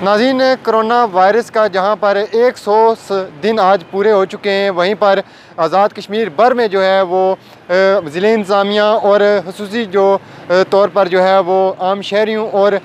नाज़रीन, corona virus का जहां पर 100 दिन आज पूरे हो चुके हैं, वहीं पर आज़ाद कश्मीर भर में जो है वो ज़िले इंतज़ामिया और खुसूसी जो तौर पर जो है वो आम शहरियों और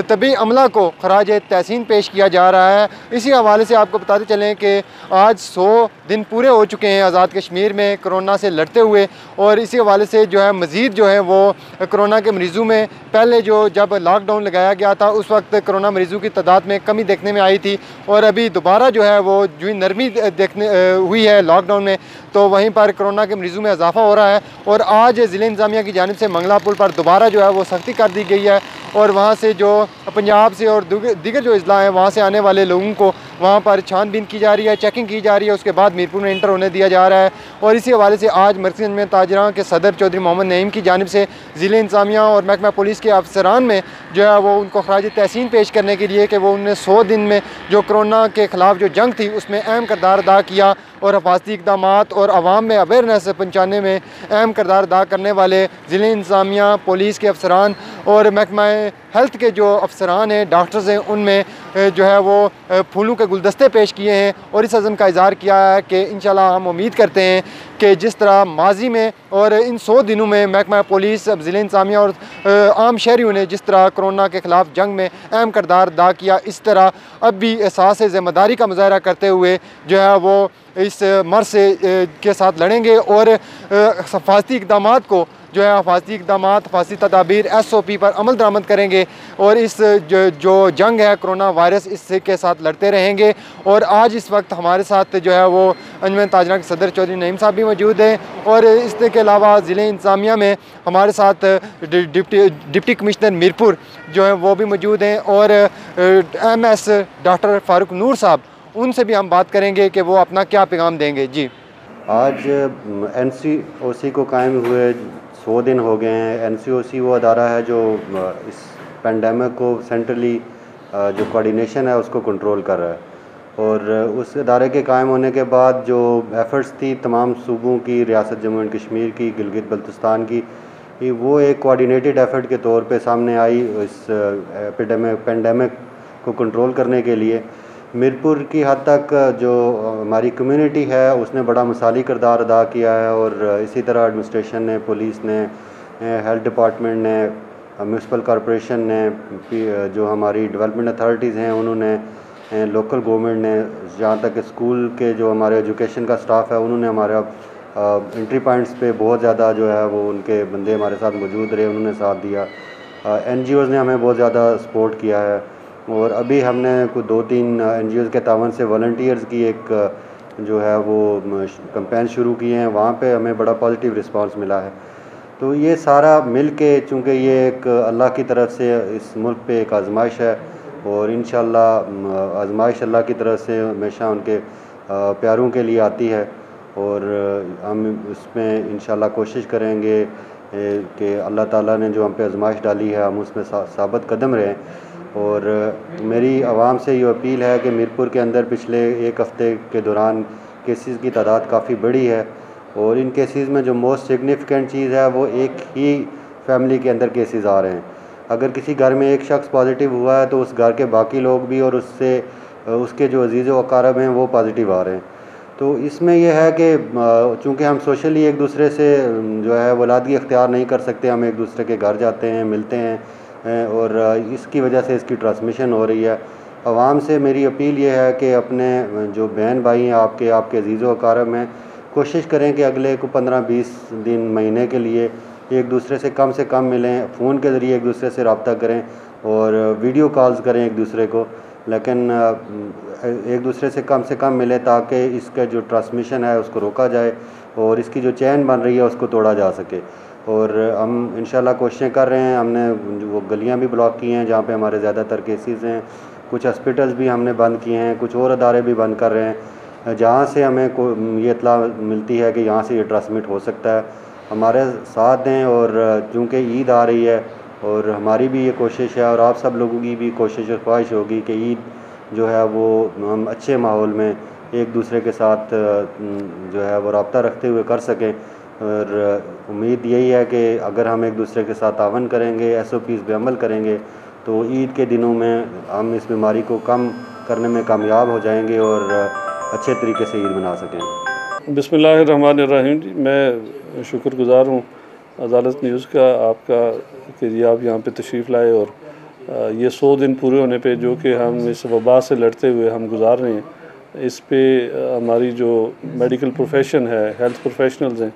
तबी अमला को खराज तहसीन पेश किया जा रहा है। इसी हवाले से आपको बताते चलें कि आज 100 दिन पूरे हो चुके हैं आज़ाद कश्मीर में कोरोना से लड़ते हुए, और इसी हवाले से जो है मज़ीद जो है वो कोरोना के मरीज़ों में पहले जो जब लॉकडाउन लगाया गया था उस वक्त कोरोना मरीज़ों की तादाद में कमी देखने में आई थी, और अभी दोबारा जो है वो जो नरमी देखने हुई है लॉकडाउन में, तो वहीं पर कोरोना के मरीज़ों में इजाफा हो रहा है। और आज ज़िले इंतज़ामिया की जानिब से मंगला पुल पर दोबारा जो है वो सख्ती कर दी गई है, और वहाँ से जो पंजाब से और दीगर जो अजला हैं वहाँ से आने वाले लोगों को वहाँ पर छानबीन की जा रही है, चेकिंग की जा रही है, उसके बाद मीरपुर में इंटर होने दिया जा रहा है। और इसी हवाले से आज मरकज़ी अंजुमन ताजरा के सदर चौधरी मोहम्मद नईम की जानिब से ज़िले इंतज़ामिया और महकमा पुलिस के अफसरान में जो है वो उनको खराज तहसीन पेश करने के लिए कि वो उन्होंने 100 दिन में जो कोरोना के ख़िलाफ़ जो जंग थी उसमें अहम किरदार अदा किया, और हिफाजती इक़दाम और आवाम में अवेयरनेस पहुँचाने में अहम किरदार अदा करने वाले ज़िले इंतज़ामिया, पुलिस के अफसरान और महकमा हेल्थ के जो अफसरान हैं, डॉक्टर्स हैं, उनमें जो है वो फूलों के गुलदस्ते पेश किए हैं, और इस अज़म का इज़हार किया है कि इंशाल्लाह हम उम्मीद करते हैं कि जिस तरह माजी में और इन 100 दिनों में महकमा पुलिस, ज़िले इंतज़ामिया और आम शहरियों ने जिस तरह कोरोना के ख़िलाफ़ जंग में अहम किरदार अदा किया, इस तरह अब भी एहसास ज़िम्मेदारी का मुज़ाहरा करते हुए जो है वो इस मर्ज़ से के साथ लड़ेंगे, और हिफाजती इक़दाम को जो है हिफाजती इक़दाम, हिफाजती तदाबीर SOP पर अमल दरामद करेंगे, और इस जो जंग है कोरोना वायरस इससे के साथ लड़ते रहेंगे। और आज इस वक्त हमारे साथ जो है वो अंजुमन ताजरा के सदर चौधरी नईम साहब भी मौजूद हैं, और इसके अलावा ज़िले इंतज़ामिया में हमारे साथ डिप्टी कमिश्नर मीरपुर जो है वो भी मौजूद हैं, और MS डॉक्टर फ़ारूक नूर साहब, उनसे भी हम बात करेंगे कि वो अपना क्या पैगाम देंगे। जी, आज NCOC को कायम हुए 100 दिन हो गए हैं। NCOC वो अदारा है जो इस पेंडेमिक को सेंट्रली जो कोऑर्डिनेशन है उसको कंट्रोल कर रहा है, और उस अदारे के कायम होने के बाद जो एफ़र्ट्स थी तमाम सूबों की, रियासत जम्मू एंड कश्मीर की, गिलगित बल्तिस्तान की, वो एक कोऑर्डिनेटेड एफ़र्ट के तौर पे सामने आई इस पेंडेमिक को कंट्रोल करने के लिए। मीरपुर की हद तक जो हमारी कम्युनिटी है उसने बड़ा मिसाली किरदार अदा किया है, और इसी तरह एडमिनिस्ट्रेशन ने, पुलिस ने, हेल्थ डिपार्टमेंट ने, म्यूनसिपल कॉरपोरेशन ने, जो हमारी डेवलपमेंट अथॉरिटीज़ हैं उन्होंने, लोकल गवर्नमेंट ने, जहाँ तक स्कूल के जो हमारे एजुकेशन का स्टाफ है उन्होंने हमारा एंट्री पॉइंट्स पे बहुत ज़्यादा जो है वो उनके बंदे हमारे साथ मौजूद रहे, उन्होंने साथ दिया। NGOs ने हमें बहुत ज़्यादा सपोर्ट किया है, और अभी हमने कुछ 2-3 NGOs के तावन से वॉलंटियर्स की एक जो है वो कैंपेन शुरू किए हैं, वहाँ पे हमें बड़ा पॉजिटिव रिस्पांस मिला है। तो ये सारा मिल के, चूँकि ये एक अल्लाह की तरफ से इस मुल्क पे एक आजमाइश है, और इंशाल्लाह आजमाइश अल्लाह की तरफ से हमेशा उनके प्यारों के लिए आती है, और हम इसमें इंशाल्लाह कोशिश करेंगे कि अल्लाह ताला ने जो हम पे आजमाइश डाली है हम उसमें साबित कदम रहें। और मेरी आवाम से ये अपील है कि मीरपुर के अंदर पिछले एक हफ़्ते के दौरान केसेस की तादाद काफ़ी बड़ी है, और इन केसेस में जो मोस्ट सिग्निफिकेंट चीज़ है वो एक ही फैमिली के अंदर केसेस आ रहे हैं। अगर किसी घर में एक शख्स पॉजिटिव हुआ है तो उस घर के बाकी लोग भी और उससे उसके जो अजीज़ व अकारब हैं वो पॉजिटिव आ रहे हैं। तो इसमें यह है कि चूँकि हम सोशली एक दूसरे से जो है वलादगी इख्तियार नहीं कर सकते, हम एक दूसरे के घर जाते हैं, मिलते हैं, और इसकी वजह से इसकी ट्रांसमिशन हो रही है। आवाम से मेरी अपील ये है कि अपने जो बहन भाई हैं आपके अजीज़ व अकारब हैं, कोशिश करें कि अगले को 15-20 दिन, महीने के लिए एक दूसरे से कम मिलें, फ़ोन के ज़रिए एक दूसरे से रब्ता करें और वीडियो कॉल्स करें एक दूसरे को, लेकिन एक दूसरे से कम मिले ताकि इसका जो ट्रांसमिशन है उसको रोका जाए और इसकी जो चैन बन रही है उसको तोड़ा जा सके। और हम इंशाल्लाह कोशिशें कर रहे हैं। हमने वो गलियां भी ब्लॉक की हैं जहाँ पे हमारे ज़्यादातर केसेस हैं, कुछ हॉस्पिटल्स भी हमने बंद किए हैं, कुछ और अदारे भी बंद कर रहे हैं जहाँ से हमें ये इत्तला मिलती है कि यहाँ से ये ट्रांसमिट हो सकता है। हमारे साथ दें, और चूँकि ईद आ रही है और हमारी भी ये कोशिश है और आप सब लोगों की भी कोशिश और ख्वाहिश होगी कि ईद जो है वो हम अच्छे माहौल में एक दूसरे के साथ जो है वो रब्ता रखते हुए कर सकें। और उम्मीद यही है कि अगर हम एक दूसरे के साथ तावन करेंगे, SOPs पे अमल करेंगे तो ईद के दिनों में हम इस बीमारी को कम करने में कामयाब हो जाएंगे और अच्छे तरीके से ईद मना सकेंगे। बिस्मिल्लाहिर्रहमानिर्रहीम जी, मैं शुक्रगुज़ार हूँ अदालत न्यूज़ का आपका कि आप यहाँ पे तशरीफ़ लाए और ये 100 दिन पूरे होने पे जो कि हम इस वबा से लड़ते हुए हम गुजार रहे हैं, इस पे हमारी जो मेडिकल प्रोफेशन है, हेल्थ प्रोफेशनल्स हैं,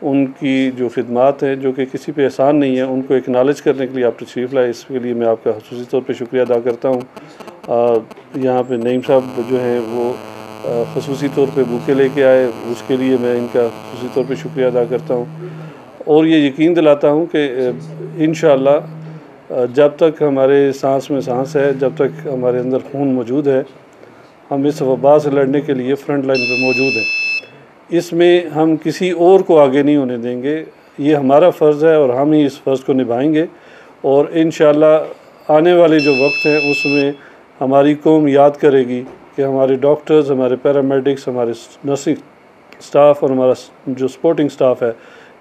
उनकी जो खिदमात हैं जो कि किसी पे आसान नहीं है, उनको एक्नॉलेज करने के लिए आप तशरीफ़ लाए, इसके लिए मैं आपका ख़ुसूसी तौर पे शुक्रिया अदा करता हूँ। यहाँ पे नईम साहब जो हैं वो ख़ुसूसी तौर पे बुके लेके आए, उसके लिए मैं इनका ख़ुसूसी तौर पे शुक्रिया अदा करता हूँ और ये यकीन दिलाता हूँ कि इंशाअल्लाह जब तक हमारे सांस में सांस है, जब तक हमारे अंदर खून मौजूद है, हम इस वबा से लड़ने के लिए फ्रंट लाइन पे मौजूद हैं। इसमें हम किसी और को आगे नहीं होने देंगे, ये हमारा फ़र्ज़ है और हम ही इस फ़र्ज़ को निभाएंगे और इंशाअल्लाह आने वाले जो वक्त है उसमें हमारी कौम याद करेगी कि हमारे डॉक्टर्स, हमारे पैरामेडिक्स, हमारे नर्सिंग स्टाफ और हमारा जो सपोर्टिंग स्टाफ है,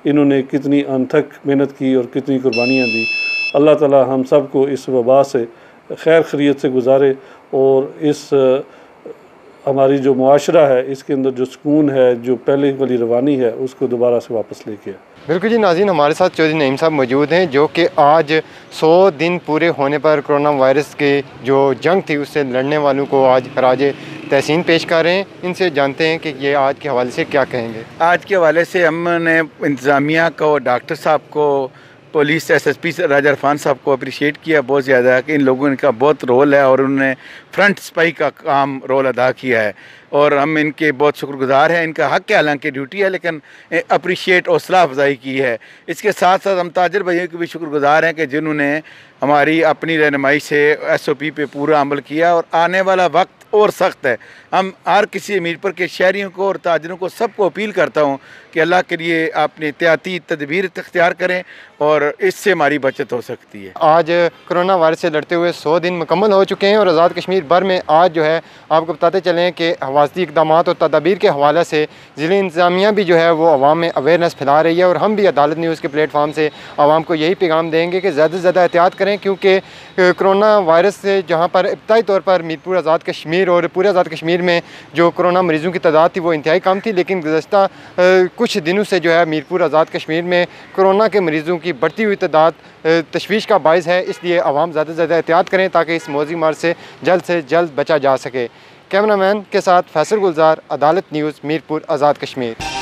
इन्होंने कितनी अनथक मेहनत की और कितनी कुर्बानियाँ दी। अल्लाह ताला हम सब को इस वबा से खैर खैरियत से गुजारे और इस हमारी जो मुआशरा है इसके अंदर जो सुकून है, जो पहले वाली रवानी है, उसको दोबारा से वापस लेके आए। बिल्कुल जी नाज़रीन, हमारे साथ चौधरी नईम साहब मौजूद हैं जो कि आज 100 दिन पूरे होने पर कोरोना वायरस के जो जंग थी उससे लड़ने वालों को आज खराज तहसीन पेश कर रहे हैं। इनसे जानते हैं कि ये आज के हवाले से क्या कहेंगे। आज के हवाले से हमने इंतज़ामिया को, डॉक्टर साहब को, पुलिस SSP राजा इरफान साहब को अप्रिशिएट किया बहुत ज़्यादा कि इन लोगों का बहुत रोल है और उन्होंने फ्रंट स्पाई का काम रोल अदा किया है और हम इनके बहुत शुक्रगुजार हैं। इनका हक़ है, हालांकि ड्यूटी है, लेकिन अप्रिशिएट हौसला अफजाई की है। इसके साथ साथ हम ताजर भाइयों के भी शुक्रगुजार हैं कि जिन्होंने हमारी अपनी रहनुमाई से SOP पे पूरा अमल किया और आने वाला वक्त और सख्त है। हम हर किसी मीरपुर के शहरियों को और ताजरों को सबको अपील करता हूँ कि अल्लाह के लिए अपनी एहतियाती तदबीर इख्तियार करें और इससे हमारी बचत हो सकती है। आज कोरोना वायरस से लड़ते हुए 100 दिन मुकम्मल हो चुके हैं और आज़ाद कश्मीर भर में आज जो है आपको बताते चलें कि हफाजती इक़दाम और तदाबीर के हवाले से ज़िले इंतज़ामिया भी जो है वो अवाम में अवेयरनेस फैला रही है और हम भी अदालत न्यूज़ के प्लेटफार्म से आवाम को यही पैगाम देंगे कि ज़्यादा से ज़्यादा एहतियात करें, क्योंकि कोरोना वायरस से जहाँ पर इब्तदाई तौर पर मीरपुर आज़ाद कश्मीर और पूरे आज़ाद कश्मीर में जो कोरोना मरीज़ों की तादाद थी वो इंतहाई कम थी, लेकिन गुज़श्ता कुछ दिनों से जो है मीरपुर आज़ाद कश्मीर में कोरोना के मरीज़ों की बढ़ती हुई तादाद तशवीश का बायस है। इसलिए आवाम ज़्यादा से ज़्यादा एहतियात करें ताकि इस मौजी मार से जल्द बचा जा सके। कैमरामैन के साथ फैसल गुलजार, अदालत न्यूज़, मीरपुर आज़ाद कश्मीर।